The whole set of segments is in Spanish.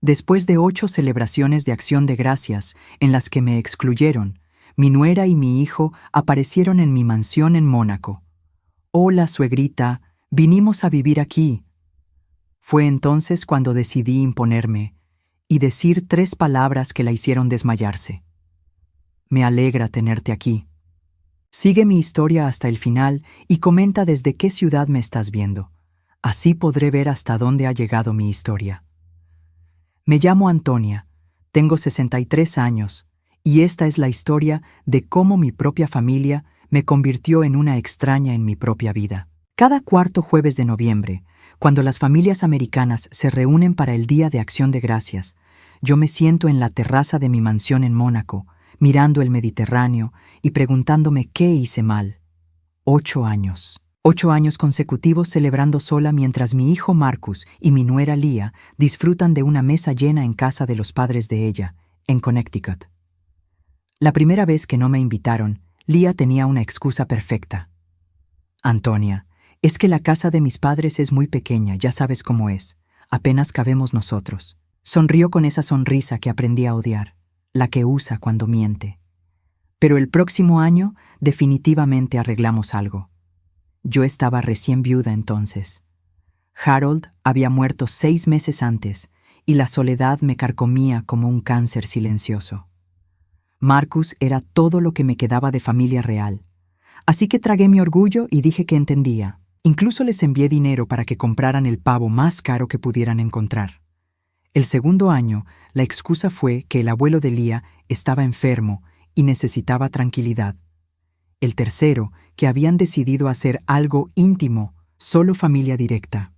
Después de 8 celebraciones de acción de gracias en las que me excluyeron, mi nuera y mi hijo aparecieron en mi mansión en Mónaco. «Hola, suegrita, vinimos a vivir aquí». Fue entonces cuando decidí imponerme y decir 3 palabras que la hicieron desmayarse. «Me alegra tenerte aquí». Sigue mi historia hasta el final y comenta desde qué ciudad me estás viendo. Así podré ver hasta dónde ha llegado mi historia. Me llamo Antonia, tengo 63 años, y esta es la historia de cómo mi propia familia me convirtió en una extraña en mi propia vida. Cada cuarto jueves de noviembre, cuando las familias americanas se reúnen para el Día de Acción de Gracias, yo me siento en la terraza de mi mansión en Mónaco, mirando el Mediterráneo y preguntándome qué hice mal. 8 años. 8 años consecutivos celebrando sola mientras mi hijo Marcus y mi nuera Leah disfrutan de una mesa llena en casa de los padres de ella, en Connecticut. La primera vez que no me invitaron, Leah tenía una excusa perfecta. «Antonia, es que la casa de mis padres es muy pequeña, ya sabes cómo es. Apenas cabemos nosotros». Sonrió con esa sonrisa que aprendí a odiar, la que usa cuando miente. Pero el próximo año definitivamente arreglamos algo. Yo estaba recién viuda entonces. Harold había muerto 6 meses antes y la soledad me carcomía como un cáncer silencioso. Marcus era todo lo que me quedaba de familia real. Así que tragué mi orgullo y dije que entendía. Incluso les envié dinero para que compraran el pavo más caro que pudieran encontrar. El segundo año, la excusa fue que el abuelo de Leah estaba enfermo y necesitaba tranquilidad. El tercero, que habían decidido hacer algo íntimo, solo familia directa.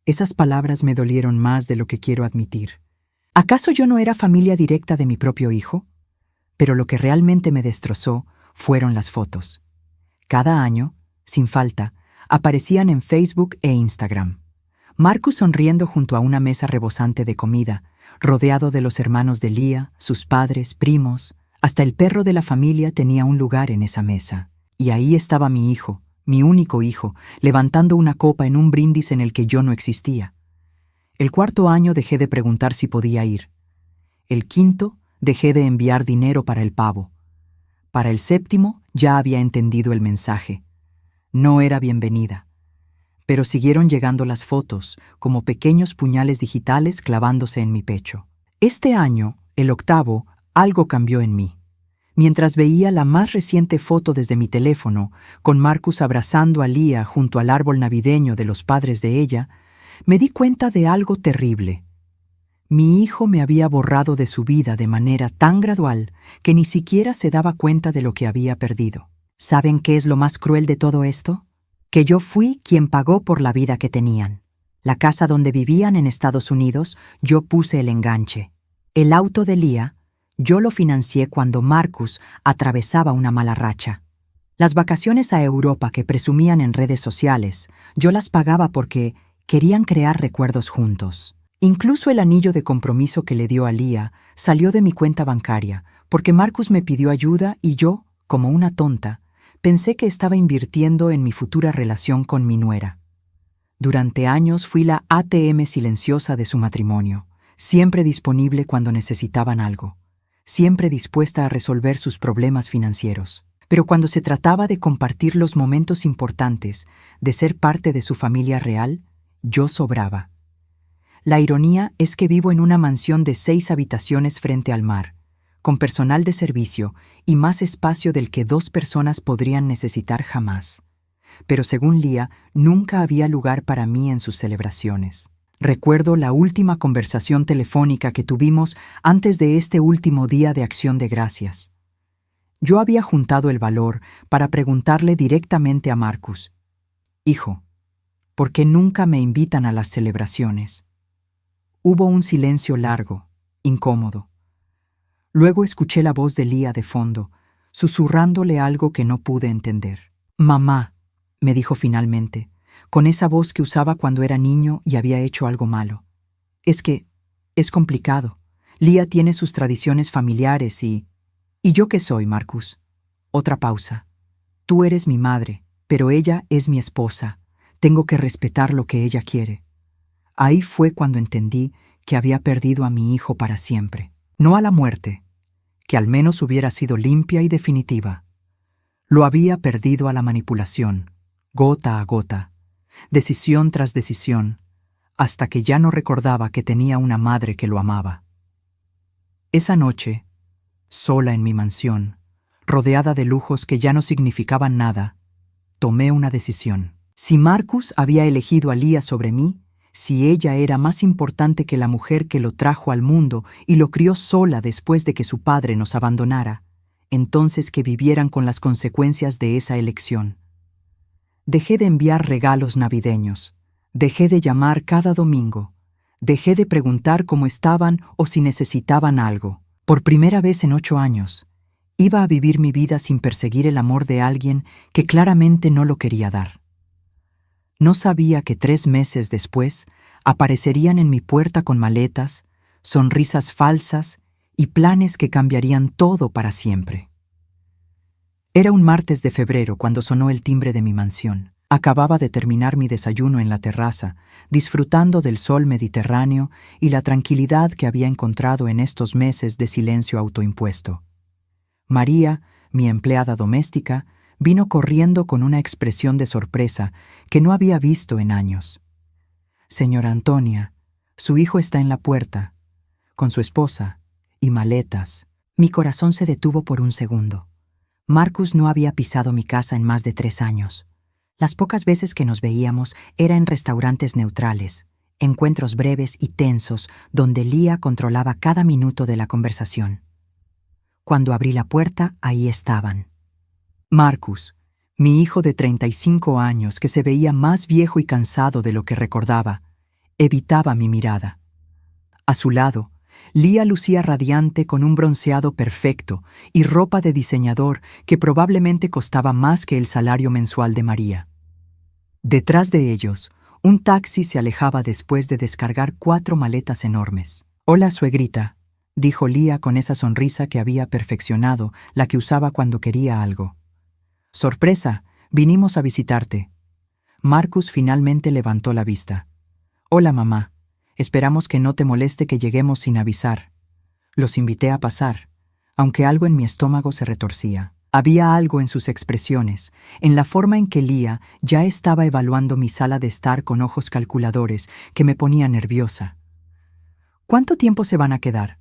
Esas palabras me dolieron más de lo que quiero admitir. ¿Acaso yo no era familia directa de mi propio hijo? Pero lo que realmente me destrozó fueron las fotos. Cada año, sin falta, aparecían en Facebook e Instagram. Marcus sonriendo junto a una mesa rebosante de comida, rodeado de los hermanos de Leah, sus padres, primos. Hasta el perro de la familia tenía un lugar en esa mesa. Y ahí estaba mi hijo, mi único hijo, levantando una copa en un brindis en el que yo no existía. El cuarto año dejé de preguntar si podía ir. El quinto, dejé de enviar dinero para el pavo. Para el séptimo, ya había entendido el mensaje. No era bienvenida. Pero siguieron llegando las fotos, como pequeños puñales digitales clavándose en mi pecho. Este año, el octavo, algo cambió en mí. Mientras veía la más reciente foto desde mi teléfono, con Marcus abrazando a Leah junto al árbol navideño de los padres de ella, me di cuenta de algo terrible. Mi hijo me había borrado de su vida de manera tan gradual que ni siquiera se daba cuenta de lo que había perdido. ¿Saben qué es lo más cruel de todo esto? Que yo fui quien pagó por la vida que tenían. La casa donde vivían en Estados Unidos, yo puse el enganche. El auto de Leah, yo lo financié cuando Marcus atravesaba una mala racha. Las vacaciones a Europa que presumían en redes sociales, yo las pagaba porque querían crear recuerdos juntos. Incluso el anillo de compromiso que le dio a Leah salió de mi cuenta bancaria, porque Marcus me pidió ayuda y yo, como una tonta, pensé que estaba invirtiendo en mi futura relación con mi nuera. Durante años fui la ATM silenciosa de su matrimonio, siempre disponible cuando necesitaban algo, siempre dispuesta a resolver sus problemas financieros. Pero cuando se trataba de compartir los momentos importantes, de ser parte de su familia real, yo sobraba. La ironía es que vivo en una mansión de 6 habitaciones frente al mar, con personal de servicio y más espacio del que 2 personas podrían necesitar jamás. Pero según Leah, nunca había lugar para mí en sus celebraciones. Recuerdo la última conversación telefónica que tuvimos antes de este último día de Acción de Gracias. Yo había juntado el valor para preguntarle directamente a Marcus: «Hijo, ¿por qué nunca me invitan a las celebraciones?». Hubo un silencio largo, incómodo. Luego escuché la voz de Leah de fondo, susurrándole algo que no pude entender. «Mamá», me dijo finalmente, con esa voz que usaba cuando era niño y había hecho algo malo. «Es que es complicado. Leah tiene sus tradiciones familiares y... ¿Y yo qué soy, Marcus?». Otra pausa. «Tú eres mi madre, pero ella es mi esposa. Tengo que respetar lo que ella quiere». Ahí fue cuando entendí que había perdido a mi hijo para siempre. No a la muerte, que al menos hubiera sido limpia y definitiva. Lo había perdido a la manipulación, gota a gota, decisión tras decisión, hasta que ya no recordaba que tenía una madre que lo amaba. Esa noche, sola en mi mansión, rodeada de lujos que ya no significaban nada, tomé una decisión. Si Marcus había elegido a Leah sobre mí, si ella era más importante que la mujer que lo trajo al mundo y lo crió sola después de que su padre nos abandonara, entonces que vivieran con las consecuencias de esa elección. Dejé de enviar regalos navideños, dejé de llamar cada domingo, dejé de preguntar cómo estaban o si necesitaban algo. Por primera vez en 8 años, iba a vivir mi vida sin perseguir el amor de alguien que claramente no lo quería dar. No sabía que 3 meses después aparecerían en mi puerta con maletas, sonrisas falsas y planes que cambiarían todo para siempre. Era un martes de febrero cuando sonó el timbre de mi mansión. Acababa de terminar mi desayuno en la terraza, disfrutando del sol mediterráneo y la tranquilidad que había encontrado en estos meses de silencio autoimpuesto. María, mi empleada doméstica, vino corriendo con una expresión de sorpresa que no había visto en años. «Señora Antonia, su hijo está en la puerta, con su esposa y maletas». Mi corazón se detuvo por un segundo. Marcus no había pisado mi casa en más de 3 años. Las pocas veces que nos veíamos era en restaurantes neutrales, encuentros breves y tensos donde Leah controlaba cada minuto de la conversación. Cuando abrí la puerta, ahí estaban. Marcus, mi hijo de 35 años que se veía más viejo y cansado de lo que recordaba, evitaba mi mirada. A su lado, Leah lucía radiante con un bronceado perfecto y ropa de diseñador que probablemente costaba más que el salario mensual de María. Detrás de ellos, un taxi se alejaba después de descargar 4 maletas enormes. «Hola, suegrita», dijo Leah con esa sonrisa que había perfeccionado, la que usaba cuando quería algo. «Sorpresa, vinimos a visitarte». Marcus finalmente levantó la vista. «Hola, mamá. Esperamos que no te moleste que lleguemos sin avisar. Los invité a pasar, aunque algo en mi estómago se retorcía. Había algo en sus expresiones, en la forma en que Leah ya estaba evaluando mi sala de estar con ojos calculadores, que me ponía nerviosa. «¿Cuánto tiempo se van a quedar?»,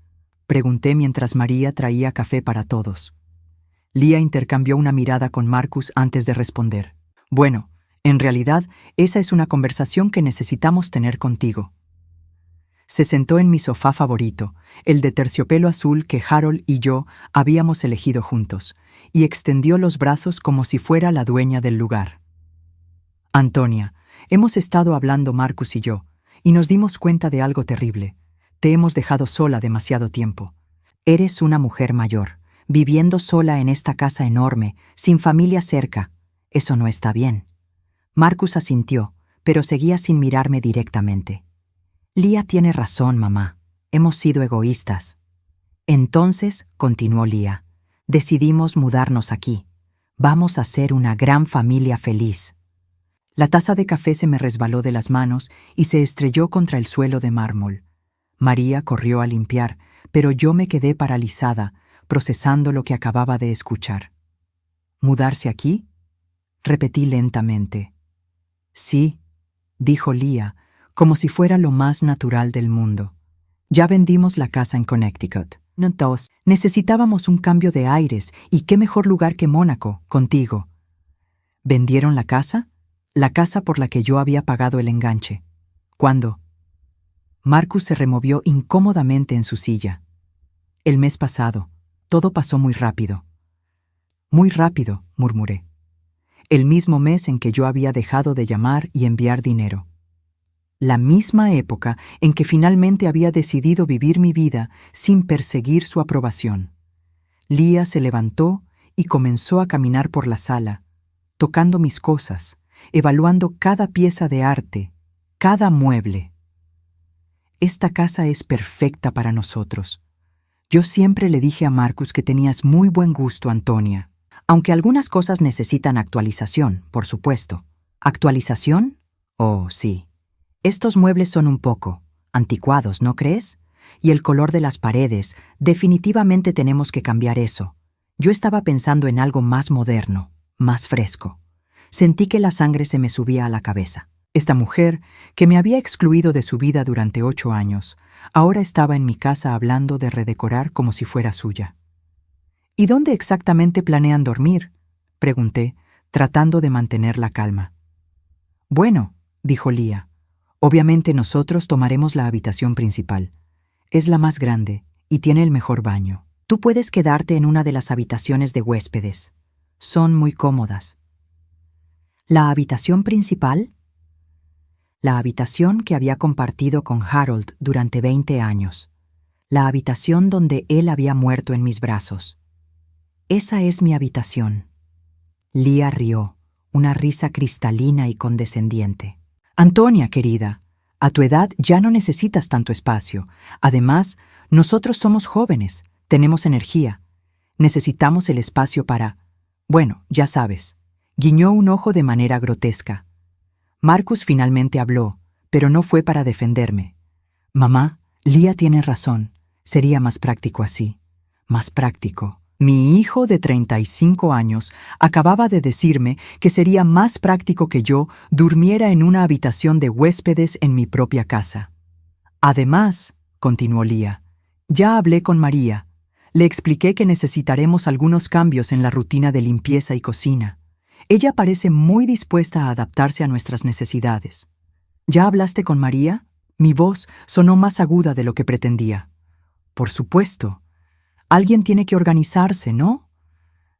pregunté mientras María traía café para todos. Leah intercambió una mirada con Marcus antes de responder. «Bueno, en realidad, esa es una conversación que necesitamos tener contigo». Se sentó en mi sofá favorito, el de terciopelo azul que Harold y yo habíamos elegido juntos, y extendió los brazos como si fuera la dueña del lugar. «Antonia, hemos estado hablando Marcus y yo, y nos dimos cuenta de algo terrible. Te hemos dejado sola demasiado tiempo. Eres una mujer mayor, viviendo sola en esta casa enorme, sin familia cerca. Eso no está bien». Marcus asintió, pero seguía sin mirarme directamente. «Leah tiene razón, mamá. Hemos sido egoístas». «Entonces», continuó Leah, «decidimos mudarnos aquí. Vamos a ser una gran familia feliz». La taza de café se me resbaló de las manos y se estrelló contra el suelo de mármol. María corrió a limpiar, pero yo me quedé paralizada, procesando lo que acababa de escuchar. «¿Mudarse aquí?», repetí lentamente. «Sí», dijo Leah, como si fuera lo más natural del mundo. «Ya vendimos la casa en Connecticut. Entonces, necesitábamos un cambio de aires, y qué mejor lugar que Mónaco, contigo». «¿Vendieron la casa?», la casa por la que yo había pagado el enganche. «¿Cuándo?». Marcus se removió incómodamente en su silla. «El mes pasado. Todo pasó muy rápido». «Muy rápido», murmuré. «El mismo mes en que yo había dejado de llamar y enviar dinero. La misma época en que finalmente había decidido vivir mi vida sin perseguir su aprobación». Leah se levantó y comenzó a caminar por la sala, tocando mis cosas, evaluando cada pieza de arte, cada mueble. «Esta casa es perfecta para nosotros. Yo siempre le dije a Marcus que tenías muy buen gusto, Antonia. Aunque algunas cosas necesitan actualización, por supuesto». «¿Actualización? Oh, sí. Estos muebles son un poco, Anticuados, ¿no crees? Y el color de las paredes, definitivamente tenemos que cambiar eso. Yo estaba pensando en algo más moderno, más fresco. Sentí que la sangre se me subía a la cabeza. Esta mujer, que me había excluido de su vida durante 8 años, ahora estaba en mi casa hablando de redecorar como si fuera suya. ¿Y dónde exactamente planean dormir?, pregunté, tratando de mantener la calma. Bueno, dijo Leah, obviamente nosotros tomaremos la habitación principal. Es la más grande y tiene el mejor baño. Tú puedes quedarte en una de las habitaciones de huéspedes. Son muy cómodas. ¿La habitación principal? La habitación que había compartido con Harold durante 20 años. La habitación donde él había muerto en mis brazos. Esa es mi habitación. Leah rió, una risa cristalina y condescendiente. Antonia, querida, a tu edad ya no necesitas tanto espacio. Además, nosotros somos jóvenes, tenemos energía. Necesitamos el espacio para... Bueno, ya sabes. Guiñó un ojo de manera grotesca. Marcus finalmente habló, pero no fue para defenderme. Mamá, Leah tiene razón. Sería más práctico así. Más práctico. Mi hijo de 35 años acababa de decirme que sería más práctico que yo durmiera en una habitación de huéspedes en mi propia casa. Además, continuó Leah, ya hablé con María. Le expliqué que necesitaremos algunos cambios en la rutina de limpieza y cocina. Ella parece muy dispuesta a adaptarse a nuestras necesidades. ¿Ya hablaste con María? Mi voz sonó más aguda de lo que pretendía. Por supuesto. Alguien tiene que organizarse, ¿no?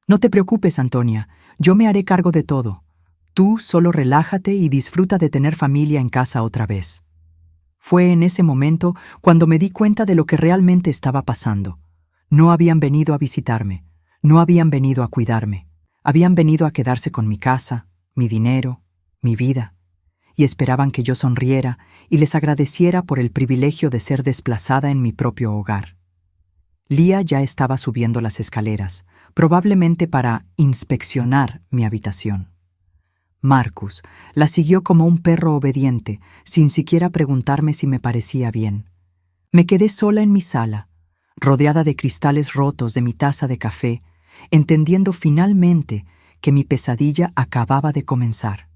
No te preocupes, Antonia. Yo me haré cargo de todo. Tú solo relájate y disfruta de tener familia en casa otra vez. Fue en ese momento cuando me di cuenta de lo que realmente estaba pasando. No habían venido a visitarme. No habían venido a cuidarme. Habían venido a quedarse con mi casa, mi dinero, mi vida. Y esperaban que yo sonriera y les agradeciera por el privilegio de ser desplazada en mi propio hogar. Leah ya estaba subiendo las escaleras, probablemente para inspeccionar mi habitación. Marcus la siguió como un perro obediente, sin siquiera preguntarme si me parecía bien. Me quedé sola en mi sala, rodeada de cristales rotos de mi taza de café, entendiendo finalmente que mi pesadilla acababa de comenzar.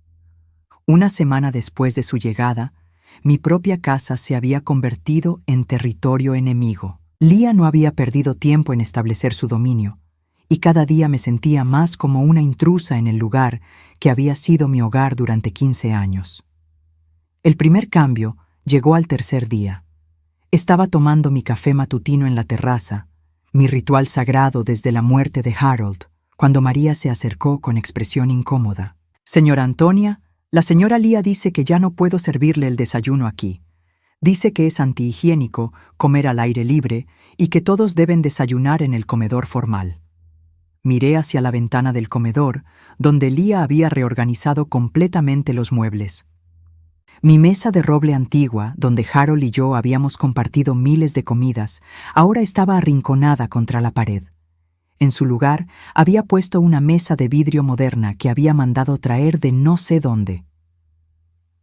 Una semana después de su llegada, mi propia casa se había convertido en territorio enemigo. Leah no había perdido tiempo en establecer su dominio, y cada día me sentía más como una intrusa en el lugar que había sido mi hogar durante 15 años. El primer cambio llegó al tercer día. Estaba tomando mi café matutino en la terraza, mi ritual sagrado desde la muerte de Harold, cuando María se acercó con expresión incómoda. «Señora Antonia, la señora Leah dice que ya no puedo servirle el desayuno aquí. Dice que es antihigiénico comer al aire libre y que todos deben desayunar en el comedor formal». Miré hacia la ventana del comedor, donde Leah había reorganizado completamente los muebles. Mi mesa de roble antigua, donde Harold y yo habíamos compartido miles de comidas, ahora estaba arrinconada contra la pared. En su lugar, había puesto una mesa de vidrio moderna que había mandado traer de no sé dónde.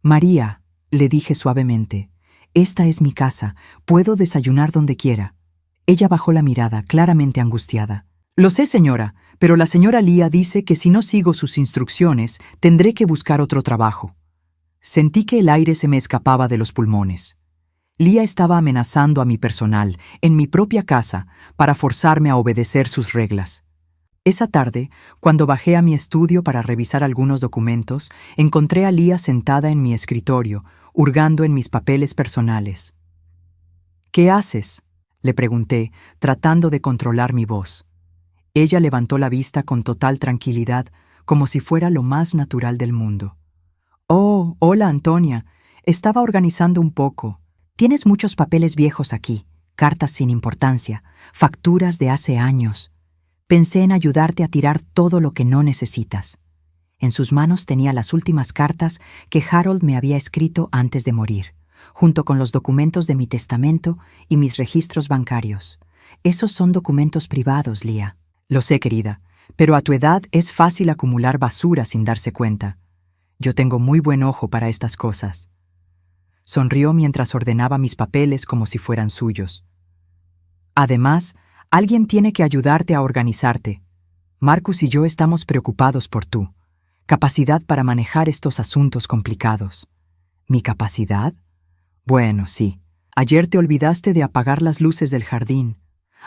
«María», le dije suavemente, «esta es mi casa, puedo desayunar donde quiera». Ella bajó la mirada, claramente angustiada. «Lo sé, señora, pero la señora Leah dice que si no sigo sus instrucciones, tendré que buscar otro trabajo». Sentí que el aire se me escapaba de los pulmones. Leah estaba amenazando a mi personal, en mi propia casa, para forzarme a obedecer sus reglas. Esa tarde, cuando bajé a mi estudio para revisar algunos documentos, encontré a Leah sentada en mi escritorio, hurgando en mis papeles personales. «¿Qué haces?», le pregunté, tratando de controlar mi voz. Ella levantó la vista con total tranquilidad, como si fuera lo más natural del mundo. «Oh, hola, Antonia. Estaba organizando un poco. Tienes muchos papeles viejos aquí, cartas sin importancia, facturas de hace años. Pensé en ayudarte a tirar todo lo que no necesitas». En sus manos tenía las últimas cartas que Harold me había escrito antes de morir, junto con los documentos de mi testamento y mis registros bancarios. «Esos son documentos privados, Leah». «Lo sé, querida, pero a tu edad es fácil acumular basura sin darse cuenta. Yo tengo muy buen ojo para estas cosas». Sonrió mientras ordenaba mis papeles como si fueran suyos. Además, alguien tiene que ayudarte a organizarte. Marcus y yo estamos preocupados por tu capacidad para manejar estos asuntos complicados. ¿Mi capacidad? Bueno, sí. Ayer te olvidaste de apagar las luces del jardín.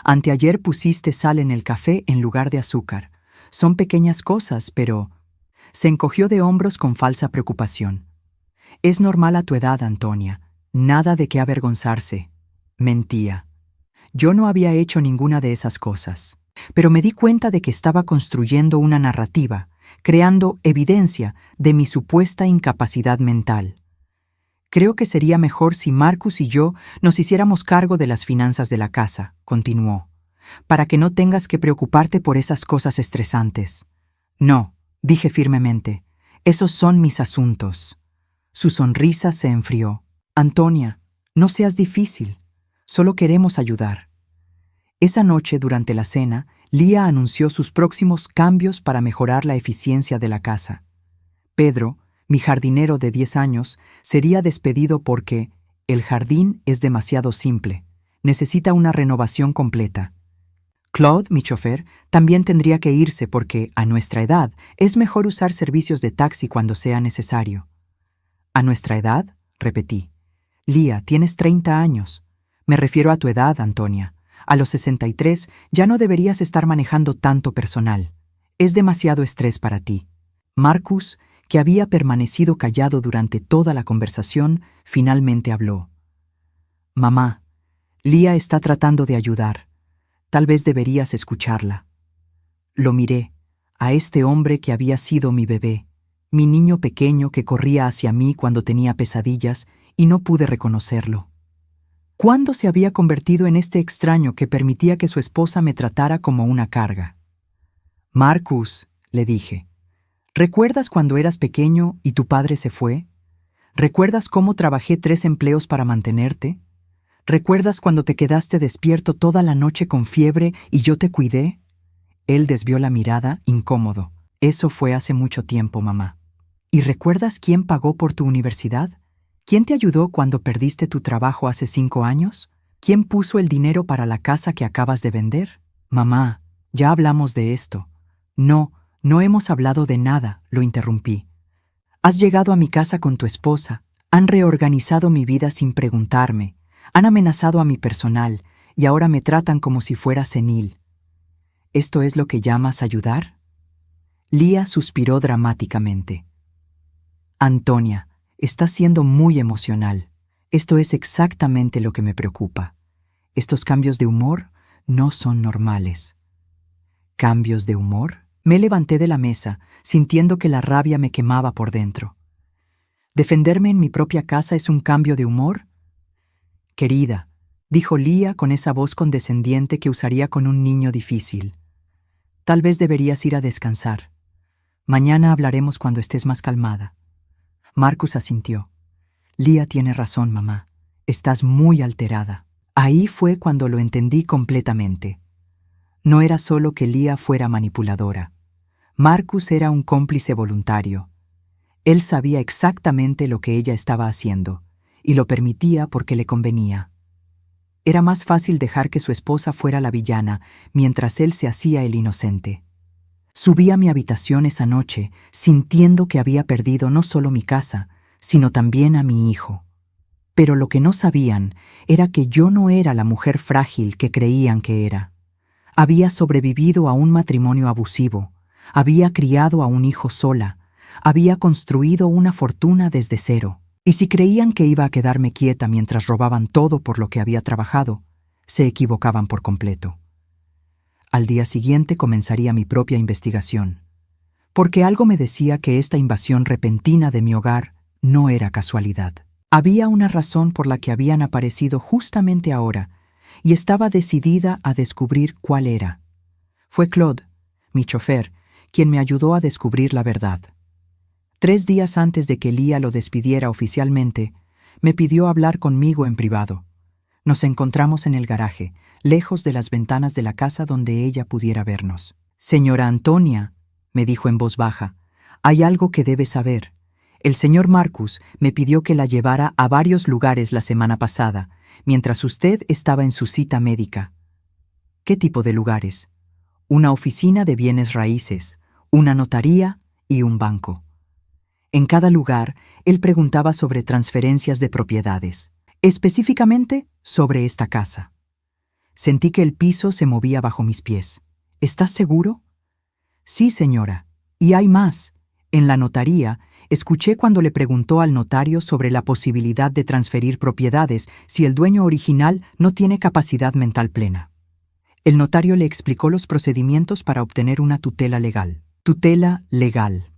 Anteayer pusiste sal en el café en lugar de azúcar. Son pequeñas cosas, pero... Se encogió de hombros con falsa preocupación. Es normal a tu edad, Antonia. Nada de qué avergonzarse. Mentía. Yo no había hecho ninguna de esas cosas. Pero me di cuenta de que estaba construyendo una narrativa, creando evidencia de mi supuesta incapacidad mental. Creo que sería mejor si Marcus y yo nos hiciéramos cargo de las finanzas de la casa, continuó, para que no tengas que preocuparte por esas cosas estresantes. No, dije firmemente, esos son mis asuntos. Su sonrisa se enfrió. Antonia, no seas difícil, solo queremos ayudar. Esa noche, durante la cena, Lía anunció sus próximos cambios para mejorar la eficiencia de la casa. Pedro, mi jardinero de 10 años, sería despedido porque el jardín es demasiado simple. Necesita una renovación completa. Claude, mi chofer, también tendría que irse porque, a nuestra edad, es mejor usar servicios de taxi cuando sea necesario. ¿A nuestra edad? Repetí. Lía, tienes 30 años. Me refiero a tu edad, Antonia. A los 63 ya no deberías estar manejando tanto personal. Es demasiado estrés para ti. Marcus, que había permanecido callado durante toda la conversación, finalmente habló. Mamá, Lía está tratando de ayudar. Tal vez deberías escucharla. Lo miré, a este hombre que había sido mi bebé, mi niño pequeño que corría hacia mí cuando tenía pesadillas y no pude reconocerlo. ¿Cuándo se había convertido en este extraño que permitía que su esposa me tratara como una carga? Marcus, le dije, ¿recuerdas cuando eras pequeño y tu padre se fue? ¿Recuerdas cómo trabajé 3 empleos para mantenerte? ¿Recuerdas cuando te quedaste despierto toda la noche con fiebre y yo te cuidé? Él desvió la mirada, incómodo. Eso fue hace mucho tiempo, mamá. ¿Y recuerdas quién pagó por tu universidad? ¿Quién te ayudó cuando perdiste tu trabajo hace 5 años? ¿Quién puso el dinero para la casa que acabas de vender? Mamá, ya hablamos de esto. No hemos hablado de nada, lo interrumpí. Has llegado a mi casa con tu esposa, han reorganizado mi vida sin preguntarme, han amenazado a mi personal y ahora me tratan como si fuera senil. ¿Esto es lo que llamas ayudar? Lía suspiró dramáticamente. Antonia, estás siendo muy emocional. Esto es exactamente lo que me preocupa. Estos cambios de humor no son normales. ¿Cambios de humor? Me levanté de la mesa, sintiendo que la rabia me quemaba por dentro. ¿Defenderme en mi propia casa es un cambio de humor? Querida, dijo Lía con esa voz condescendiente que usaría con un niño difícil. Tal vez deberías ir a descansar. Mañana hablaremos cuando estés más calmada. Marcus asintió. Lía tiene razón, mamá. Estás muy alterada. Ahí fue cuando lo entendí completamente. No era solo que Lía fuera manipuladora. Marcus era un cómplice voluntario. Él sabía exactamente lo que ella estaba haciendo, y lo permitía porque le convenía. Era más fácil dejar que su esposa fuera la villana mientras él se hacía el inocente. Subí a mi habitación esa noche sintiendo que había perdido no solo mi casa, sino también a mi hijo. Pero lo que no sabían era que yo no era la mujer frágil que creían que era. Había sobrevivido a un matrimonio abusivo, había criado a un hijo sola, había construido una fortuna desde cero. Y si creían que iba a quedarme quieta mientras robaban todo por lo que había trabajado, se equivocaban por completo. Al día siguiente comenzaría mi propia investigación, porque algo me decía que esta invasión repentina de mi hogar no era casualidad. Había una razón por la que habían aparecido justamente ahora, y estaba decidida a descubrir cuál era. Fue Claude, mi chofer, quien me ayudó a descubrir la verdad. 3 días antes de que Lía lo despidiera oficialmente, me pidió hablar conmigo en privado. Nos encontramos en el garaje, lejos de las ventanas de la casa donde ella pudiera vernos. «Señora Antonia», me dijo en voz baja, «hay algo que debe saber. El señor Marcus me pidió que la llevara a varios lugares la semana pasada, mientras usted estaba en su cita médica. ¿Qué tipo de lugares? Una oficina de bienes raíces, una notaría y un banco. En cada lugar, él preguntaba sobre transferencias de propiedades, específicamente sobre esta casa. Sentí que el piso se movía bajo mis pies. ¿Estás seguro? Sí, señora. Y hay más. En la notaría, escuché cuando le preguntó al notario sobre la posibilidad de transferir propiedades si el dueño original no tiene capacidad mental plena. El notario le explicó los procedimientos para obtener una tutela legal. Tutela legal.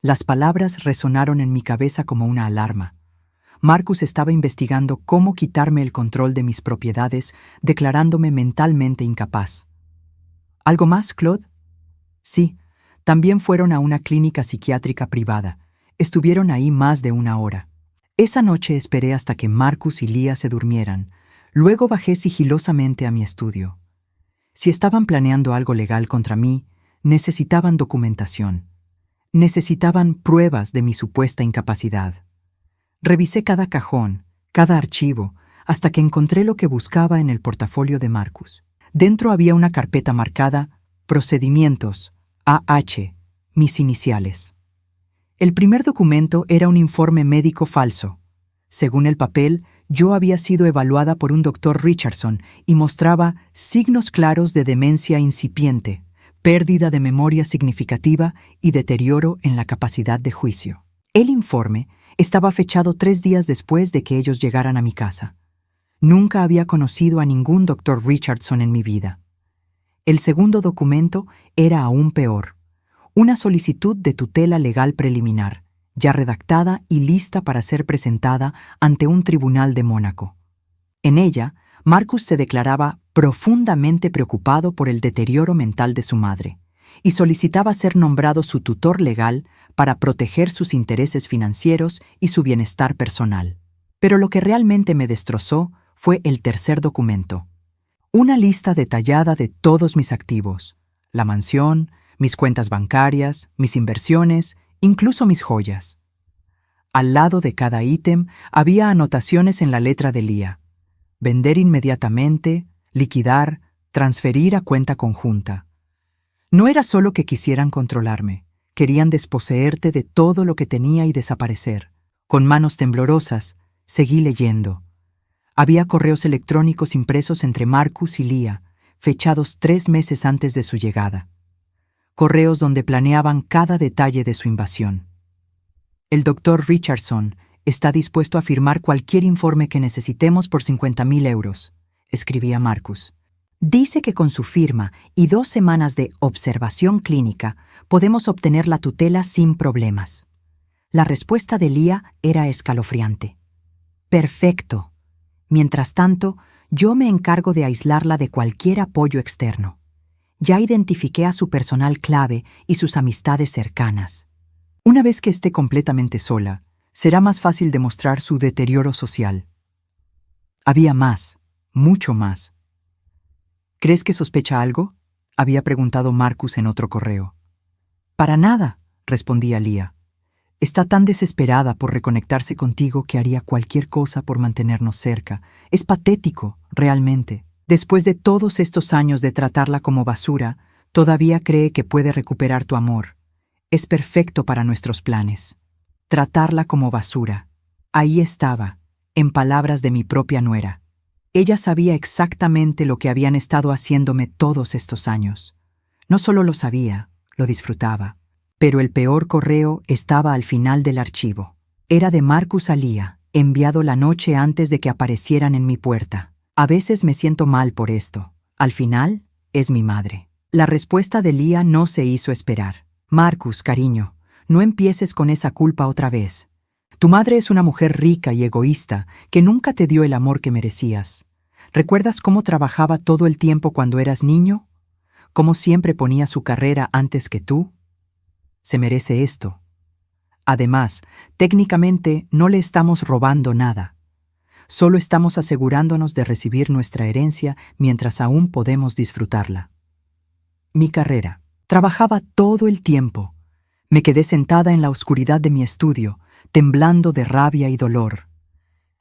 Las palabras resonaron en mi cabeza como una alarma. Marcus estaba investigando cómo quitarme el control de mis propiedades, declarándome mentalmente incapaz. ¿Algo más, Claude? Sí, también fueron a una clínica psiquiátrica privada. Estuvieron ahí más de 1 hora. Esa noche esperé hasta que Marcus y Leah se durmieran. Luego bajé sigilosamente a mi estudio. Si estaban planeando algo legal contra mí, necesitaban documentación. Necesitaban pruebas de mi supuesta incapacidad. Revisé cada cajón, cada archivo, hasta que encontré lo que buscaba en el portafolio de Marcus. Dentro había una carpeta marcada Procedimientos, AH, mis iniciales. El primer documento era un informe médico falso. Según el papel, yo había sido evaluada por un doctor Richardson y mostraba signos claros de demencia incipiente, pérdida de memoria significativa y deterioro en la capacidad de juicio. El informe estaba fechado 3 días después de que ellos llegaran a mi casa. Nunca había conocido a ningún doctor Richardson en mi vida. El segundo documento era aún peor. Una solicitud de tutela legal preliminar, ya redactada y lista para ser presentada ante un tribunal de Mónaco. En ella, Marcus se declaraba profundamente preocupado por el deterioro mental de su madre y solicitaba ser nombrado su tutor legal para proteger sus intereses financieros y su bienestar personal. Pero lo que realmente me destrozó fue el tercer documento. Una lista detallada de todos mis activos, la mansión, mis cuentas bancarias, mis inversiones, incluso mis joyas. Al lado de cada ítem había anotaciones en la letra de Leah. Vender inmediatamente, liquidar, transferir a cuenta conjunta. No era solo que quisieran controlarme, querían desposeerte de todo lo que tenía y desaparecer. Con manos temblorosas, seguí leyendo. Había correos electrónicos impresos entre Marcus y Leah, fechados 3 meses antes de su llegada. Correos donde planeaban cada detalle de su invasión. El doctor Richardson está dispuesto a firmar cualquier informe que necesitemos por 50.000 euros, escribía Marcus. Dice que con su firma y 2 semanas de observación clínica podemos obtener la tutela sin problemas. La respuesta de Leah era escalofriante. Perfecto. Mientras tanto, yo me encargo de aislarla de cualquier apoyo externo. Ya identifiqué a su personal clave y sus amistades cercanas. Una vez que esté completamente sola, será más fácil demostrar su deterioro social. Había más, mucho más. ¿Crees que sospecha algo?, había preguntado Marcus en otro correo. Para nada, respondía Leah. Está tan desesperada por reconectarse contigo que haría cualquier cosa por mantenernos cerca. Es patético, realmente. Después de todos estos años de tratarla como basura, todavía cree que puede recuperar tu amor. Es perfecto para nuestros planes. Tratarla como basura. Ahí estaba, en palabras de mi propia nuera. Ella sabía exactamente lo que habían estado haciéndome todos estos años. No solo lo sabía, lo disfrutaba. Pero el peor correo estaba al final del archivo. Era de Marcus a Leah, enviado la noche antes de que aparecieran en mi puerta. A veces me siento mal por esto. Al final, es mi madre. La respuesta de Leah no se hizo esperar. Marcus, cariño, no empieces con esa culpa otra vez. Tu madre es una mujer rica y egoísta que nunca te dio el amor que merecías. ¿Recuerdas cómo trabajaba todo el tiempo cuando eras niño? ¿Cómo siempre ponía su carrera antes que tú? Se merece esto. Además, técnicamente no le estamos robando nada. Solo estamos asegurándonos de recibir nuestra herencia mientras aún podemos disfrutarla. Mi carrera. Trabajaba todo el tiempo. Me quedé sentada en la oscuridad de mi estudio, temblando de rabia y dolor.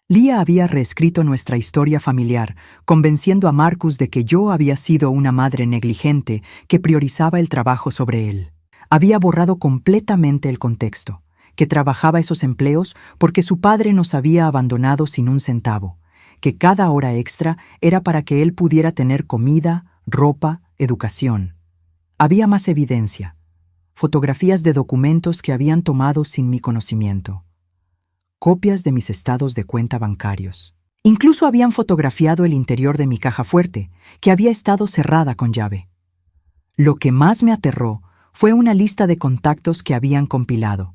Lia había reescrito nuestra historia familiar, convenciendo a Marcus de que yo había sido una madre negligente que priorizaba el trabajo sobre él. Había borrado completamente el contexto, que trabajaba esos empleos porque su padre nos había abandonado sin un centavo, que cada hora extra era para que él pudiera tener comida, ropa, educación. Había más evidencia, fotografías de documentos que habían tomado sin mi conocimiento, copias de mis estados de cuenta bancarios. Incluso habían fotografiado el interior de mi caja fuerte, que había estado cerrada con llave. Lo que más me aterró fue una lista de contactos que habían compilado.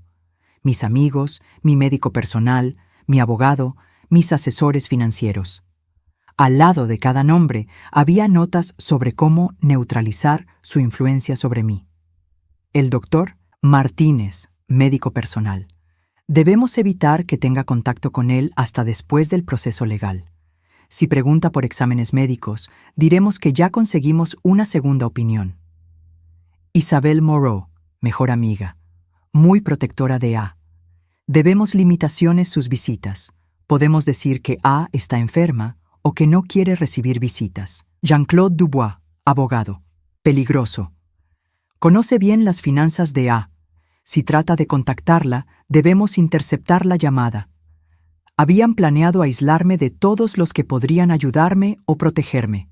Mis amigos, mi médico personal, mi abogado, mis asesores financieros. Al lado de cada nombre había notas sobre cómo neutralizar su influencia sobre mí. El doctor Martínez, médico personal. Debemos evitar que tenga contacto con él hasta después del proceso legal. Si pregunta por exámenes médicos, diremos que ya conseguimos una segunda opinión. Isabel Moreau, mejor amiga, muy protectora de A. Debemos limitaciones sus visitas. Podemos decir que A está enferma o que no quiere recibir visitas. Jean-Claude Dubois, abogado, peligroso. Conoce bien las finanzas de A. Si trata de contactarla, debemos interceptar la llamada. Habían planeado aislarme de todos los que podrían ayudarme o protegerme.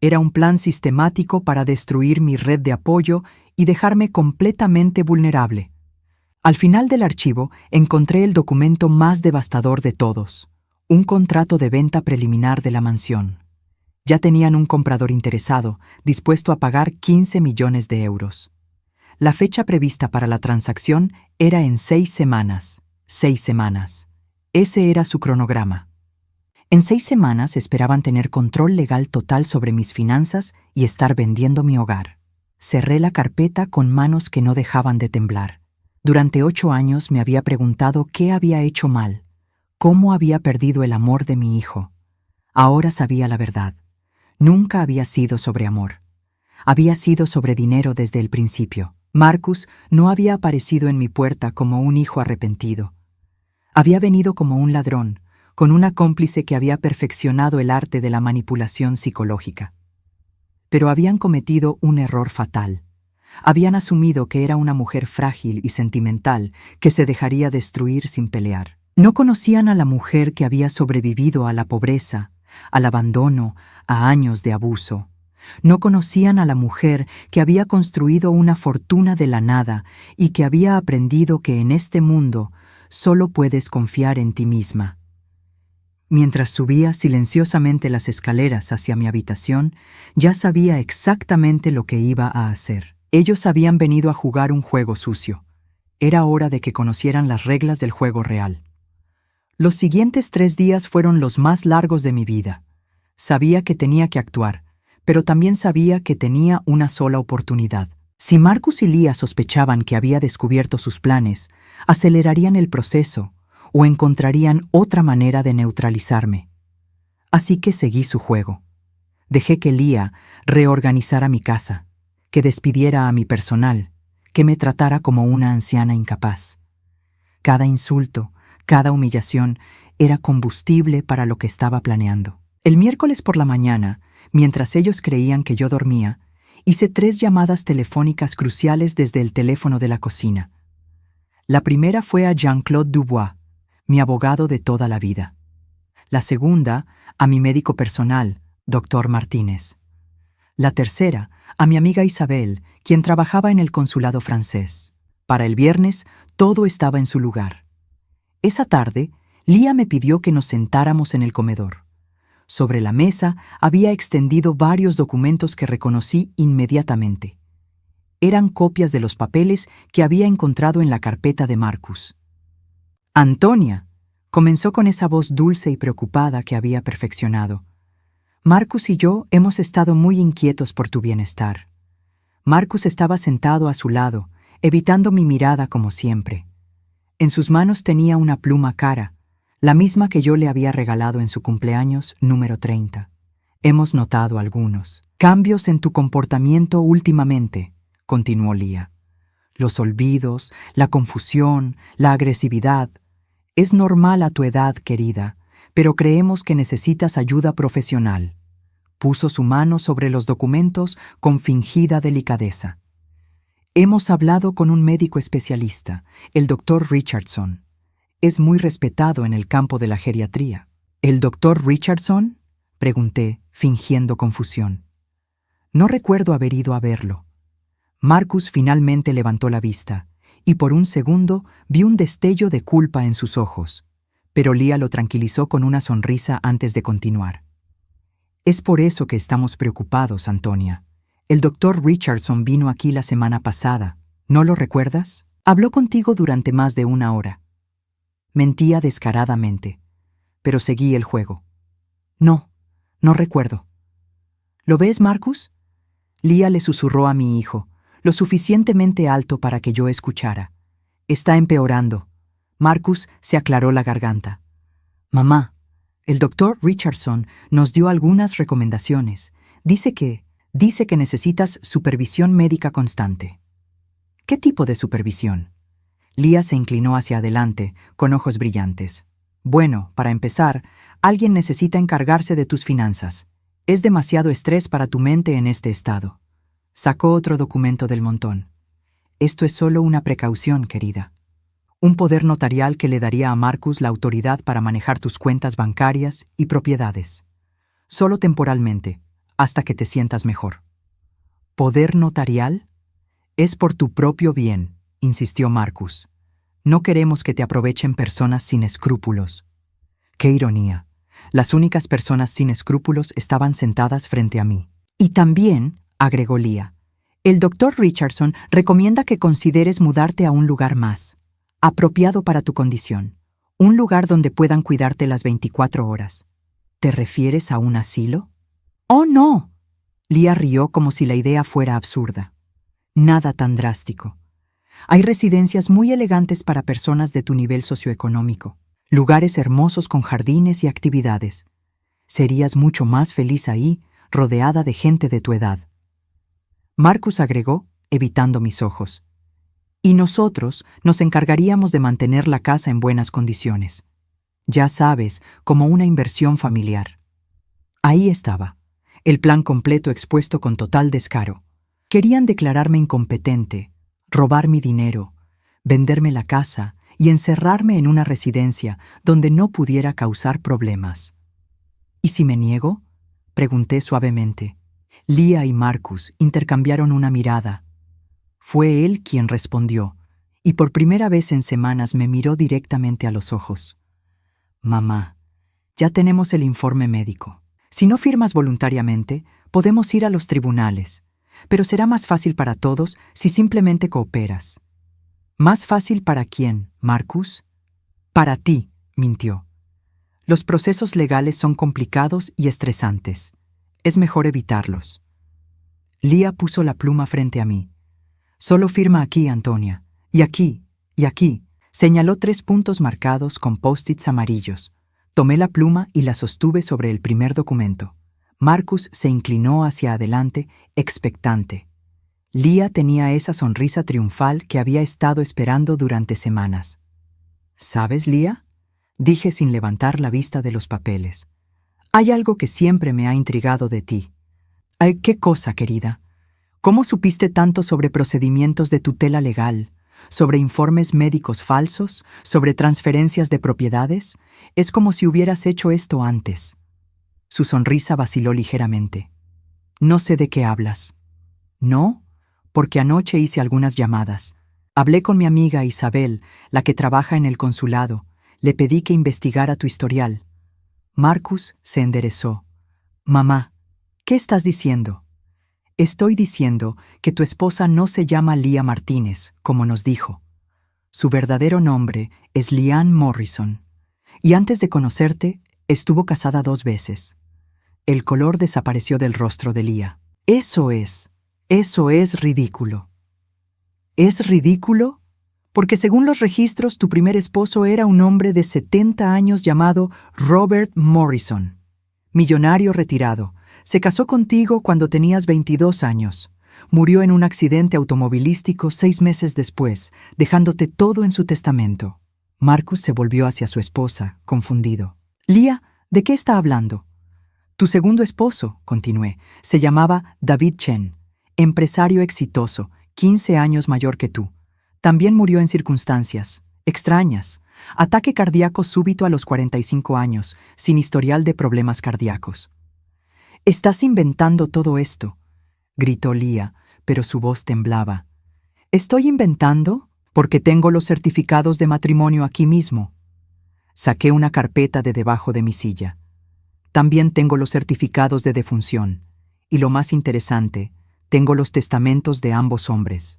Era un plan sistemático para destruir mi red de apoyo y dejarme completamente vulnerable. Al final del archivo encontré el documento más devastador de todos, un contrato de venta preliminar de la mansión. Ya tenían un comprador interesado, dispuesto a pagar 15 millones de euros. La fecha prevista para la transacción era en 6 semanas. 6 semanas. Ese era su cronograma. En 6 semanas esperaban tener control legal total sobre mis finanzas y estar vendiendo mi hogar. Cerré la carpeta con manos que no dejaban de temblar. Durante 8 años me había preguntado qué había hecho mal, cómo había perdido el amor de mi hijo. Ahora sabía la verdad. Nunca había sido sobre amor. Había sido sobre dinero desde el principio. Marcus no había aparecido en mi puerta como un hijo arrepentido. Había venido como un ladrón, con una cómplice que había perfeccionado el arte de la manipulación psicológica. Pero habían cometido un error fatal. Habían asumido que era una mujer frágil y sentimental que se dejaría destruir sin pelear. No conocían a la mujer que había sobrevivido a la pobreza, al abandono, a años de abuso. No conocían a la mujer que había construido una fortuna de la nada y que había aprendido que en este mundo solo puedes confiar en ti misma. Mientras subía silenciosamente las escaleras hacia mi habitación, ya sabía exactamente lo que iba a hacer. Ellos habían venido a jugar un juego sucio. Era hora de que conocieran las reglas del juego real. Los siguientes 3 días fueron los más largos de mi vida. Sabía que tenía que actuar, pero también sabía que tenía una sola oportunidad. Si Marcus y Lia sospechaban que había descubierto sus planes, acelerarían el proceso o encontrarían otra manera de neutralizarme. Así que seguí su juego. Dejé que Lia reorganizara mi casa, que despidiera a mi personal, que me tratara como una anciana incapaz. Cada insulto, cada humillación era combustible para lo que estaba planeando. El miércoles por la mañana, mientras ellos creían que yo dormía, hice 3 llamadas telefónicas cruciales desde el teléfono de la cocina. La primera fue a Jean-Claude Dubois, mi abogado de toda la vida. La segunda, a mi médico personal, Dr. Martínez. La tercera, a mi amiga Isabel, quien trabajaba en el consulado francés. Para el viernes, todo estaba en su lugar. Esa tarde, Lia me pidió que nos sentáramos en el comedor. Sobre la mesa había extendido varios documentos que reconocí inmediatamente. Eran copias de los papeles que había encontrado en la carpeta de Marcus. «Antonia», comenzó con esa voz dulce y preocupada que había perfeccionado. «Marcus y yo hemos estado muy inquietos por tu bienestar». Marcus estaba sentado a su lado, evitando mi mirada como siempre. En sus manos tenía una pluma cara, la misma que yo le había regalado en su cumpleaños número 30. «Hemos notado algunos cambios en tu comportamiento últimamente», continuó Lia. los olvidos, la confusión, la agresividad. Es normal a tu edad, querida, pero creemos que necesitas ayuda profesional. Puso su mano sobre los documentos con fingida delicadeza. Hemos hablado con un médico especialista, el Dr. Richardson. Es muy respetado en el campo de la geriatría. ¿El Dr. Richardson?, pregunté, fingiendo confusión. No recuerdo haber ido a verlo. Marcus finalmente levantó la vista, y por un segundo vi un destello de culpa en sus ojos, pero Leah lo tranquilizó con una sonrisa antes de continuar. Es por eso que estamos preocupados, Antonia. El Dr. Richardson vino aquí la semana pasada. ¿No lo recuerdas? Habló contigo durante más de 1 hora. Mentía descaradamente, pero seguí el juego. No recuerdo. ¿Lo ves, Marcus? Leah le susurró a mi hijo, lo suficientemente alto para que yo escuchara. Está empeorando. Marcus se aclaró la garganta. Mamá, el Dr. Richardson nos dio algunas recomendaciones. Dice que necesitas supervisión médica constante. ¿Qué tipo de supervisión? Leah se inclinó hacia adelante, con ojos brillantes. Bueno, para empezar, alguien necesita encargarse de tus finanzas. Es demasiado estrés para tu mente en este estado. Sacó otro documento del montón. Esto es solo una precaución, querida. Un poder notarial que le daría a Marcus la autoridad para manejar tus cuentas bancarias y propiedades. Solo temporalmente, hasta que te sientas mejor. ¿Poder notarial? Es por tu propio bien, insistió Marcus. No queremos que te aprovechen personas sin escrúpulos. ¡Qué ironía! Las únicas personas sin escrúpulos estaban sentadas frente a mí. Y también, agregó Leah, el Dr. Richardson recomienda que consideres mudarte a un lugar más, apropiado para tu condición, un lugar donde puedan cuidarte las 24 horas. ¿Te refieres a un asilo? ¡Oh, no! Leah rió como si la idea fuera absurda. Nada tan drástico. Hay residencias muy elegantes para personas de tu nivel socioeconómico, lugares hermosos con jardines y actividades. Serías mucho más feliz ahí, rodeada de gente de tu edad. Marcus agregó, evitando mis ojos. Y nosotros nos encargaríamos de mantener la casa en buenas condiciones. Ya sabes, como una inversión familiar. Ahí estaba, el plan completo expuesto con total descaro. Querían declararme incompetente, robar mi dinero, venderme la casa y encerrarme en una residencia donde no pudiera causar problemas. ¿Y si me niego?, pregunté suavemente. Leah y Marcus intercambiaron una mirada. Fue él quien respondió, y por primera vez en semanas me miró directamente a los ojos. Mamá, ya tenemos el informe médico. Si no firmas voluntariamente, podemos ir a los tribunales, pero será más fácil para todos si simplemente cooperas. ¿Más fácil para quién, Marcus? Para ti, mintió. Los procesos legales son complicados y estresantes. Es mejor evitarlos. Leah puso la pluma frente a mí. Solo firma aquí, Antonia. Y aquí, y aquí. Señaló 3 puntos marcados con post-its amarillos. Tomé la pluma y la sostuve sobre el primer documento. Marcus se inclinó hacia adelante, expectante. Leah tenía esa sonrisa triunfal que había estado esperando durante semanas. ¿Sabes, Leah?, dije sin levantar la vista de los papeles. Hay algo que siempre me ha intrigado de ti. ¿Qué cosa, querida? ¿Cómo supiste tanto sobre procedimientos de tutela legal, sobre informes médicos falsos, sobre transferencias de propiedades? Es como si hubieras hecho esto antes. Su sonrisa vaciló ligeramente. No sé de qué hablas. ¿No? Porque anoche hice algunas llamadas. Hablé con mi amiga Isabel, la que trabaja en el consulado. Le pedí que investigara tu historial. Marcus se enderezó. Mamá, ¿qué estás diciendo? Estoy diciendo que tu esposa no se llama Leah Martínez, como nos dijo. Su verdadero nombre es Leanne Morrison. Y antes de conocerte, estuvo casada 2 veces. El color desapareció del rostro de Leah. Eso es ridículo. ¿Es ridículo? Porque según los registros, tu primer esposo era un hombre de 70 años llamado Robert Morrison. Millonario retirado. Se casó contigo cuando tenías 22 años. Murió en un accidente automovilístico 6 meses después, dejándote todo en su testamento. Marcus se volvió hacia su esposa, confundido. Lia, ¿de qué está hablando? Tu segundo esposo, continué, se llamaba David Chen, empresario exitoso, 15 años mayor que tú. También murió en circunstancias extrañas. Ataque cardíaco súbito a los 45 años, sin historial de problemas cardíacos. «Estás inventando todo esto», gritó Lia, pero su voz temblaba. «¿Estoy inventando? Porque tengo los certificados de matrimonio aquí mismo». Saqué una carpeta de debajo de mi silla. También tengo los certificados de defunción. Y lo más interesante, tengo los testamentos de ambos hombres.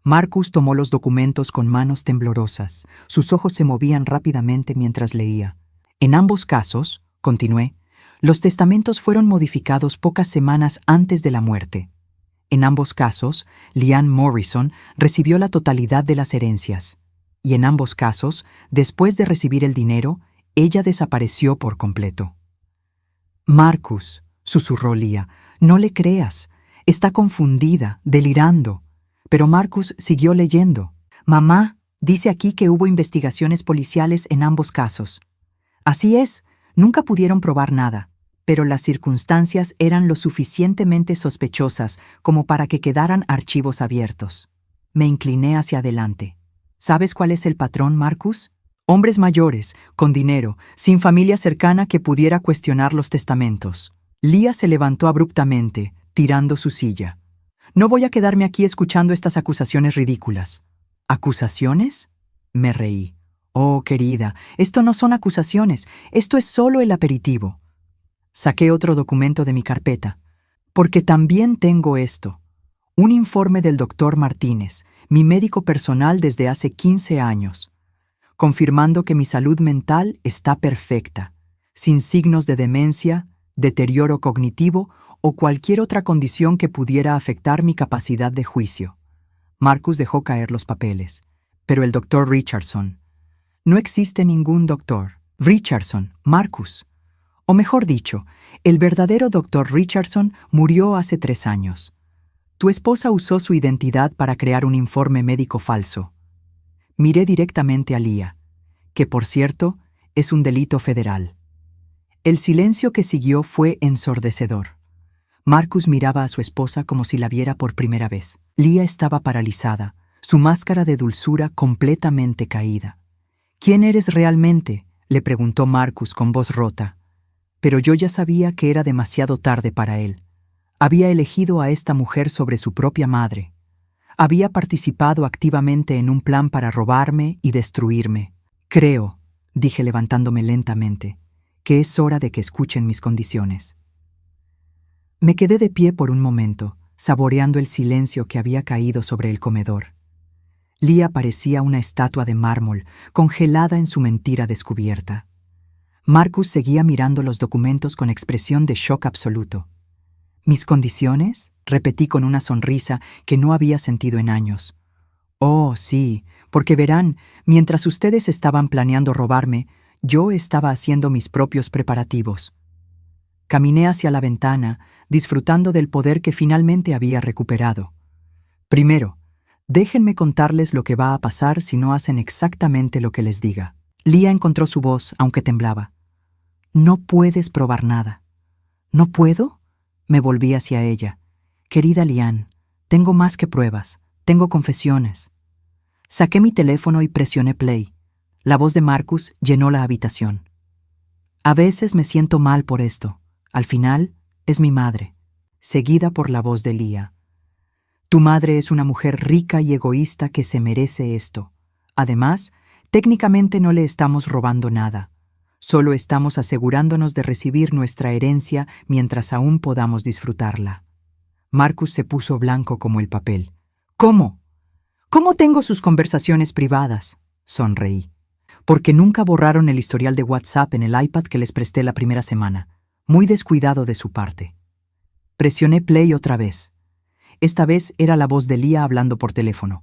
Marcus tomó los documentos con manos temblorosas. Sus ojos se movían rápidamente mientras leía. En ambos casos, continué, los testamentos fueron modificados pocas semanas antes de la muerte. En ambos casos, Liane Morrison recibió la totalidad de las herencias. Y en ambos casos, después de recibir el dinero, ella desapareció por completo. «Marcus», susurró Lia, «no le creas. Está confundida, delirando». Pero Marcus siguió leyendo. «Mamá, dice aquí que hubo investigaciones policiales en ambos casos. Así es, nunca pudieron probar nada, pero las circunstancias eran lo suficientemente sospechosas como para que quedaran archivos abiertos». Me incliné hacia adelante. «¿Sabes cuál es el patrón, Marcus? Hombres mayores, con dinero, sin familia cercana que pudiera cuestionar los testamentos». Lia se levantó abruptamente, tirando su silla. «No voy a quedarme aquí escuchando estas acusaciones ridículas». ¿Acusaciones? Me reí. «Oh, querida, esto no son acusaciones, esto es solo el aperitivo». Saqué otro documento de mi carpeta. «Porque también tengo esto. Un informe del doctor Martínez, mi médico personal desde hace 15 años, confirmando que mi salud mental está perfecta, sin signos de demencia, deterioro cognitivo o cualquier otra condición que pudiera afectar mi capacidad de juicio». Marcus dejó caer los papeles. «Pero el doctor Richardson». «No existe ningún doctor. Richardson, Marcus. O mejor dicho, el verdadero doctor Richardson murió hace 3 años. Tu esposa usó su identidad para crear un informe médico falso». Miré directamente a Lia, que por cierto, es un delito federal. El silencio que siguió fue ensordecedor. Marcus miraba a su esposa como si la viera por primera vez. Lia estaba paralizada, su máscara de dulzura completamente caída. «¿Quién eres realmente?», le preguntó Marcus con voz rota. Pero yo ya sabía que era demasiado tarde para él. Había elegido a esta mujer sobre su propia madre. Había participado activamente en un plan para robarme y destruirme. «Creo», dije levantándome lentamente, «que es hora de que escuchen mis condiciones». Me quedé de pie por un momento, saboreando el silencio que había caído sobre el comedor. Lia parecía una estatua de mármol, congelada en su mentira descubierta. Marcus seguía mirando los documentos con expresión de shock absoluto. «¿Mis condiciones?», repetí con una sonrisa que no había sentido en años. «Oh, sí, porque verán, mientras ustedes estaban planeando robarme, yo estaba haciendo mis propios preparativos». Caminé hacia la ventana, disfrutando del poder que finalmente había recuperado. «Primero, déjenme contarles lo que va a pasar si no hacen exactamente lo que les diga». Lia encontró su voz, aunque temblaba. «No puedes probar nada». «¿No puedo?», me volví hacia ella. «Querida Liane, tengo más que pruebas, tengo confesiones». Saqué mi teléfono y presioné play. La voz de Marcus llenó la habitación. «A veces me siento mal por esto. Al final, es mi madre», seguida por la voz de Lia. «Tu madre es una mujer rica y egoísta que se merece esto. Además, técnicamente no le estamos robando nada. Solo estamos asegurándonos de recibir nuestra herencia mientras aún podamos disfrutarla». Marcus se puso blanco como el papel. «¿Cómo? ¿Cómo tengo sus conversaciones privadas?», sonreí. «Porque nunca borraron el historial de WhatsApp en el iPad que les presté la primera semana. Muy descuidado de su parte». Presioné play otra vez. Esta vez era la voz de Lia hablando por teléfono.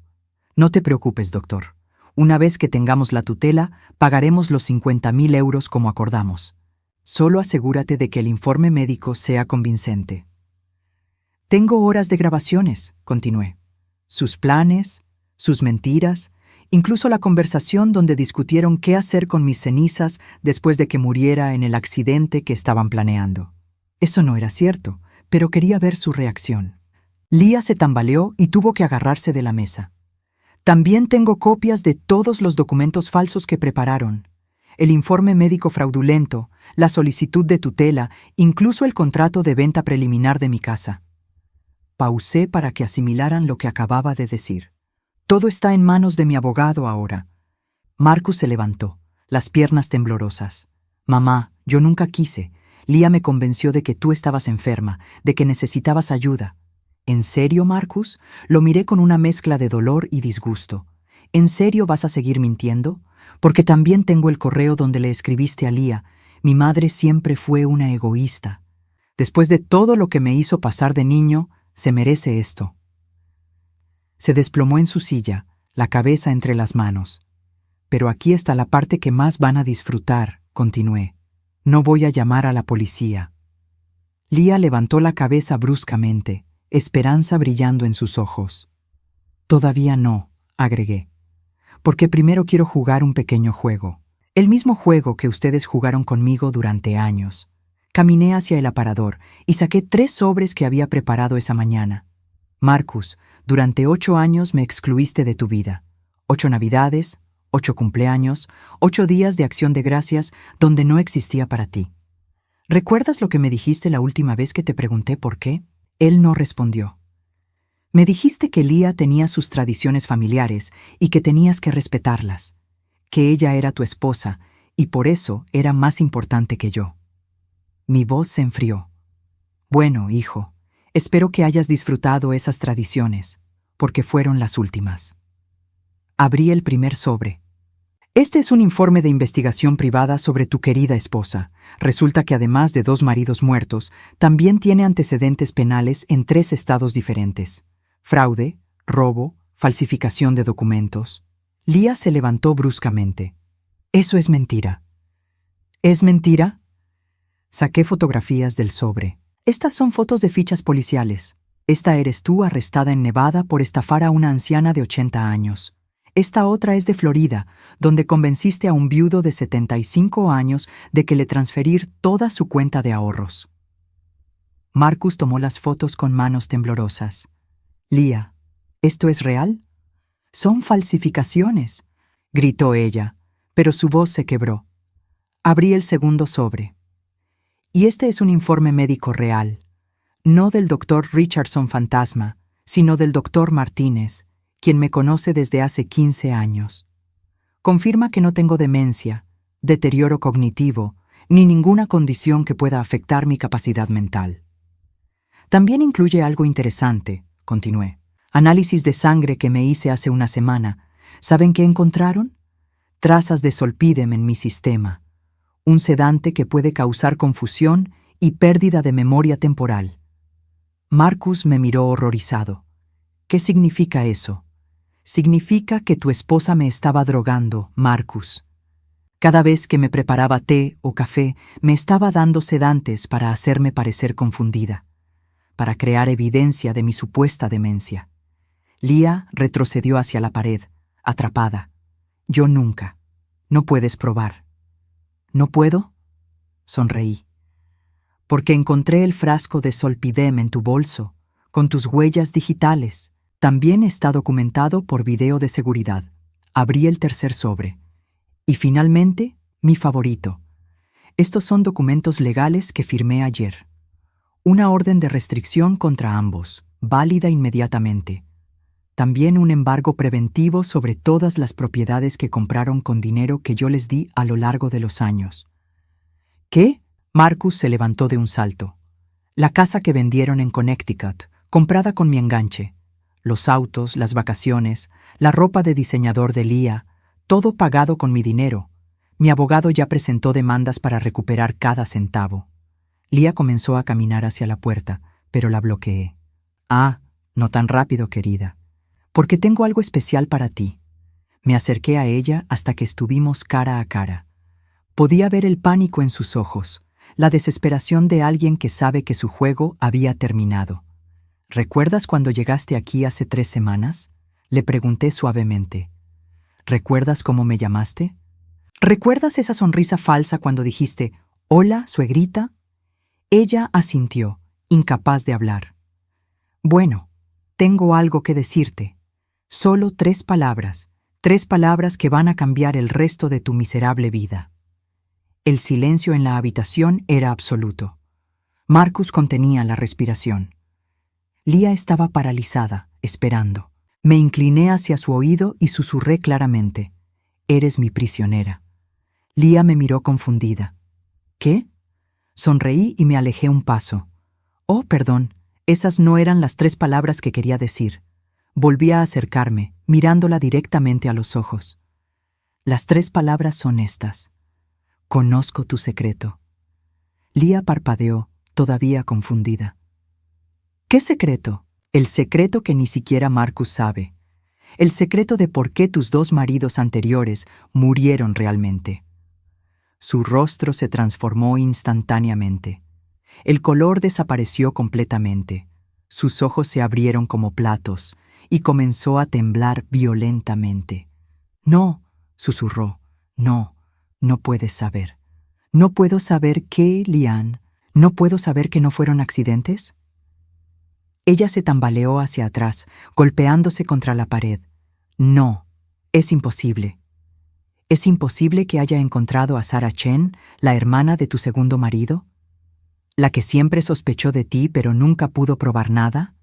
«No te preocupes, doctor. Una vez que tengamos la tutela, pagaremos los 50.000 euros como acordamos. Solo asegúrate de que el informe médico sea convincente». Tengo horas de grabaciones, continué. Sus planes, sus mentiras, incluso la conversación donde discutieron qué hacer con mis cenizas después de que muriera en el accidente que estaban planeando. Eso no era cierto, pero quería ver su reacción. Leah se tambaleó y tuvo que agarrarse de la mesa. También tengo copias de todos los documentos falsos que prepararon. El informe médico fraudulento, la solicitud de tutela, incluso el contrato de venta preliminar de mi casa. Pausé para que asimilaran lo que acababa de decir. Todo está en manos de mi abogado ahora. Marcus se levantó, las piernas temblorosas. Mamá, yo nunca quise. Leah me convenció de que tú estabas enferma, de que necesitabas ayuda. ¿En serio, Marcus? Lo miré con una mezcla de dolor y disgusto. ¿En serio vas a seguir mintiendo? Porque también tengo el correo donde le escribiste a Leah. Mi madre siempre fue una egoísta. Después de todo lo que me hizo pasar de niño, se merece esto. Se desplomó en su silla, la cabeza entre las manos. Pero aquí está la parte que más van a disfrutar, continué. No voy a llamar a la policía. Leah levantó la cabeza bruscamente, esperanza brillando en sus ojos. Todavía no, agregué, porque primero quiero jugar un pequeño juego. El mismo juego que ustedes jugaron conmigo durante años. Caminé hacia el aparador y saqué 3 sobres que había preparado esa mañana. Marcus, durante 8 años me excluiste de tu vida. 8 navidades, 8 cumpleaños, 8 días de acción de gracias donde no existía para ti. ¿Recuerdas lo que me dijiste la última vez que te pregunté por qué? Él no respondió. Me dijiste que Leah tenía sus tradiciones familiares y que tenías que respetarlas, que ella era tu esposa y por eso era más importante que yo. Mi voz se enfrió. Bueno, hijo, espero que hayas disfrutado esas tradiciones, porque fueron las últimas. Abrí el primer sobre. Este es un informe de investigación privada sobre tu querida esposa. Resulta que además de 2 maridos muertos, también tiene antecedentes penales en 3 estados diferentes. Fraude, robo, falsificación de documentos. Leah se levantó bruscamente. Eso es mentira. ¿Es mentira? Saqué fotografías del sobre. Estas son fotos de fichas policiales. Esta eres tú arrestada en Nevada por estafar a una anciana de 80 años. Esta otra es de Florida, donde convenciste a un viudo de 75 años de que le transferir toda su cuenta de ahorros. Marcus tomó las fotos con manos temblorosas. Leah, ¿esto es real? Son falsificaciones, gritó ella, pero su voz se quebró. Abrí el segundo sobre. Y este es un informe médico real, no del doctor Richardson Fantasma, sino del doctor Martínez, quien me conoce desde hace 15 años. Confirma que no tengo demencia, deterioro cognitivo, ni ninguna condición que pueda afectar mi capacidad mental. También incluye algo interesante, continué. Análisis de sangre que me hice hace una semana. ¿Saben qué encontraron? Trazas de Zolpidem en mi sistema, un sedante que puede causar confusión y pérdida de memoria temporal. Marcus me miró horrorizado. ¿Qué significa eso? Significa que tu esposa me estaba drogando, Marcus. Cada vez que me preparaba té o café, me estaba dando sedantes para hacerme parecer confundida, para crear evidencia de mi supuesta demencia. Leah retrocedió hacia la pared, atrapada. Yo nunca. No puedes probar. ¿No puedo? Sonreí. Porque encontré el frasco de Zolpidem en tu bolso, con tus huellas digitales. También está documentado por video de seguridad. Abrí el tercer sobre. Y finalmente, mi favorito. Estos son documentos legales que firmé ayer. Una orden de restricción contra ambos, válida inmediatamente. También un embargo preventivo sobre todas las propiedades que compraron con dinero que yo les di a lo largo de los años. ¿Qué? Marcus se levantó de un salto. La casa que vendieron en Connecticut, comprada con mi enganche. Los autos, las vacaciones, la ropa de diseñador de Leah, todo pagado con mi dinero. Mi abogado ya presentó demandas para recuperar cada centavo. Leah comenzó a caminar hacia la puerta, pero la bloqueé. Ah, no tan rápido, querida. Porque tengo algo especial para ti. Me acerqué a ella hasta que estuvimos cara a cara. Podía ver el pánico en sus ojos, la desesperación de alguien que sabe que su juego había terminado. ¿Recuerdas cuando llegaste aquí hace 3 semanas? Le pregunté suavemente. ¿Recuerdas cómo me llamaste? ¿Recuerdas esa sonrisa falsa cuando dijiste, «Hola, suegrita»? Ella asintió, incapaz de hablar. Bueno, tengo algo que decirte. Solo 3 palabras, 3 palabras que van a cambiar el resto de tu miserable vida. El silencio en la habitación era absoluto. Marcus contenía la respiración. Lía estaba paralizada, esperando. Me incliné hacia su oído y susurré claramente, «Eres mi prisionera». Lía me miró confundida. ¿Qué? Sonreí y me alejé un paso. Oh, perdón, esas no eran las 3 palabras que quería decir. Volví a acercarme, mirándola directamente a los ojos. Las 3 palabras son estas. Conozco tu secreto. Lía parpadeó, todavía confundida. ¿Qué secreto? El secreto que ni siquiera Marcus sabe. El secreto de por qué tus 2 maridos anteriores murieron realmente. Su rostro se transformó instantáneamente. El color desapareció completamente. Sus ojos se abrieron como platos y comenzó a temblar violentamente. «No», susurró, «no, no puedes saber. ¿No puedo saber qué, Lian? ¿No puedo saber que no fueron accidentes?» Ella se tambaleó hacia atrás, golpeándose contra la pared. «No, es imposible. ¿Es imposible que haya encontrado a Sarah Chen, la hermana de tu segundo marido? ¿La que siempre sospechó de ti pero nunca pudo probar nada?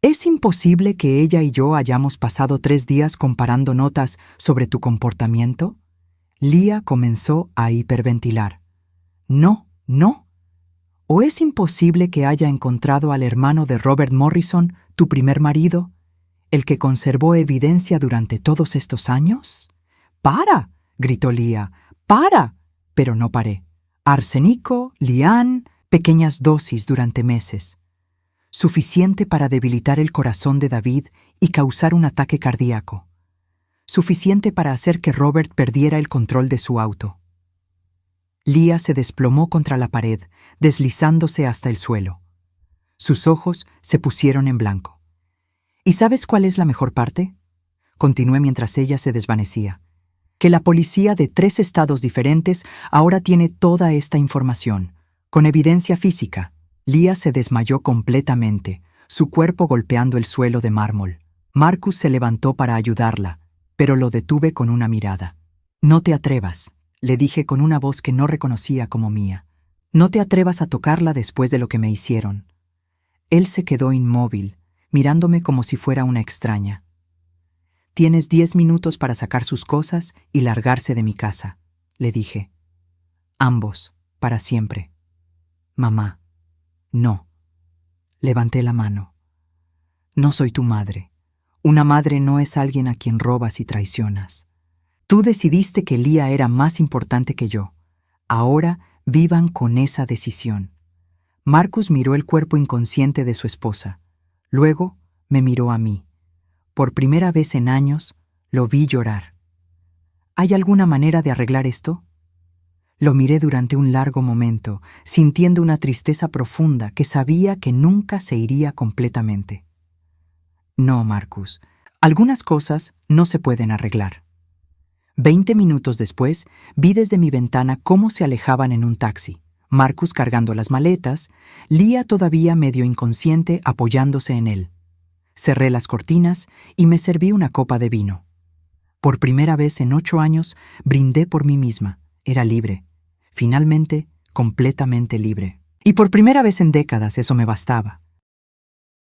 ¿Es imposible que ella y yo hayamos pasado 3 días comparando notas sobre tu comportamiento?» Lía comenzó a hiperventilar. «No, no. ¿O es imposible que haya encontrado al hermano de Robert Morrison, tu primer marido, el que conservó evidencia durante todos estos años?» «¡Para!», gritó Lía. «¡Para!». Pero no paré. Arsénico, Lian, pequeñas dosis durante meses. Suficiente para debilitar el corazón de David y causar un ataque cardíaco. Suficiente para hacer que Robert perdiera el control de su auto. Lía se desplomó contra la pared, deslizándose hasta el suelo. Sus ojos se pusieron en blanco. ¿Y sabes cuál es la mejor parte?, continué mientras ella se desvanecía. Que la policía de 3 estados diferentes ahora tiene toda esta información, con evidencia física. Lía se desmayó completamente, su cuerpo golpeando el suelo de mármol. Marcus se levantó para ayudarla, pero lo detuve con una mirada. «No te atrevas», le dije con una voz que no reconocía como mía. «No te atrevas a tocarla después de lo que me hicieron». Él se quedó inmóvil, mirándome como si fuera una extraña. «Tienes 10 minutos para sacar sus cosas y largarse de mi casa», le dije. «Ambos, para siempre». «Mamá». «No». Levanté la mano. «No soy tu madre. Una madre no es alguien a quien robas y traicionas. Tú decidiste que Lía era más importante que yo. Ahora vivan con esa decisión». Marcus miró el cuerpo inconsciente de su esposa. Luego me miró a mí. Por primera vez en años, lo vi llorar. ¿Hay alguna manera de arreglar esto? Lo miré durante un largo momento, sintiendo una tristeza profunda que sabía que nunca se iría completamente. No, Marcus, algunas cosas no se pueden arreglar. 20 minutos después, vi desde mi ventana cómo se alejaban en un taxi. Marcus cargando las maletas, Lía todavía medio inconsciente apoyándose en él. Cerré las cortinas y me serví una copa de vino. Por primera vez en 8 años, brindé por mí misma. Era libre. Finalmente, completamente libre. Y por primera vez en décadas eso me bastaba.